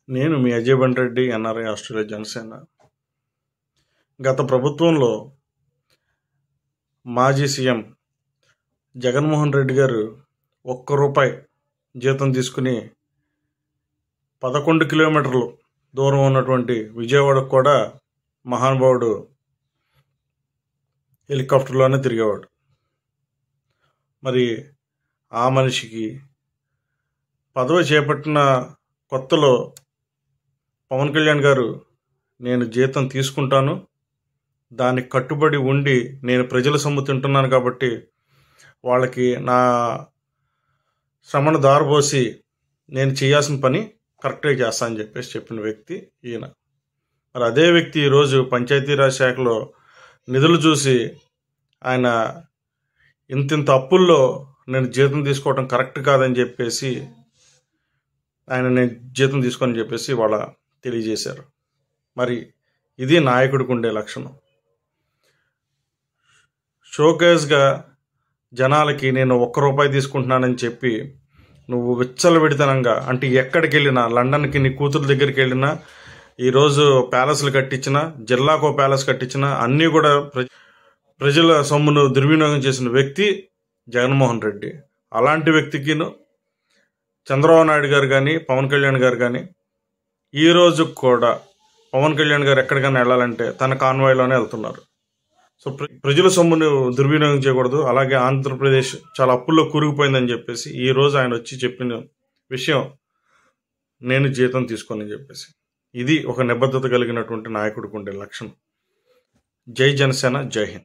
నేను మీ Ajay Bandreddi, NRI Australia Janasena. గత ప్రభుత్వంలో మాజీ సీఎం జగన్మోహన్ రెడ్డి గారు ₹1 జీతం తీసుకుని 11 కిలోమీటర్లు దూరం ఉన్నటువంటి విజయవాడకు కూడా మహానుభావుడు హెలికాప్టర్లోనే తిరిగేవాడు. మరి ఆ మనిషికి పదవి చేపట్టిన కొత్తలో పవన్ కళ్యాణ్ గారు నేను జీతం తీసుకుంటాను, దానికి కట్టుబడి ఉండి నేను ప్రజల సొమ్ము తింటున్నాను కాబట్టి వాళ్ళకి నా శ్రమను దారబోసి నేను చేయాల్సిన పని కరెక్ట్గా చేస్తా అని చెప్పిన వ్యక్తి ఈయన. మరి అదే వ్యక్తి ఈరోజు పంచాయతీరాజ్ శాఖలో నిధులు చూసి ఆయన ఇంతింత అప్పుల్లో నేను జీతం తీసుకోవడం కరెక్ట్ కాదని చెప్పేసి ఆయన నేను జీతం తీసుకొని చెప్పేసి వాళ్ళ తెలియజేశారు. మరి ఇది నాయకుడికి ఉండే లక్షణం. షోకేస్గా జనాలకి నేను ₹1 తీసుకుంటున్నానని చెప్పి నువ్వు విచ్చలవిడితనంగా, అంటే ఎక్కడికి వెళ్ళినా, లండన్కి నీ కూతురు దగ్గరికి వెళ్ళినా, ఈరోజు ప్యాలెస్లు కట్టించిన, జిల్లాకో ప్యాలెస్ కట్టించిన, అన్నీ కూడా ప్రజల సొమ్మును దుర్వినియోగం చేసిన వ్యక్తి జగన్మోహన్ రెడ్డి. అలాంటి వ్యక్తికి చంద్రబాబు నాయుడు గారు కానీ పవన్ కళ్యాణ్ గారు కానీ ఈరోజు కూడా పవన్ కళ్యాణ్ గారు ఎక్కడికైనా వెళ్ళాలంటే తన కాన్వాయ్లోనే వెళ్తున్నారు. సో ప్రజల సొమ్మును దుర్వినియోగం చేయకూడదు. అలాగే ఆంధ్రప్రదేశ్ చాలా అప్పుల్లో కూరుకుపోయిందని చెప్పేసి ఈరోజు ఆయన వచ్చి చెప్పిన విషయం నేను జీతం తీసుకోనని చెప్పేసి, ఇది ఒక నిబద్ధత కలిగినటువంటి నాయకుడికి ఉండే లక్షణం. జై జనసేన, జై హింద్.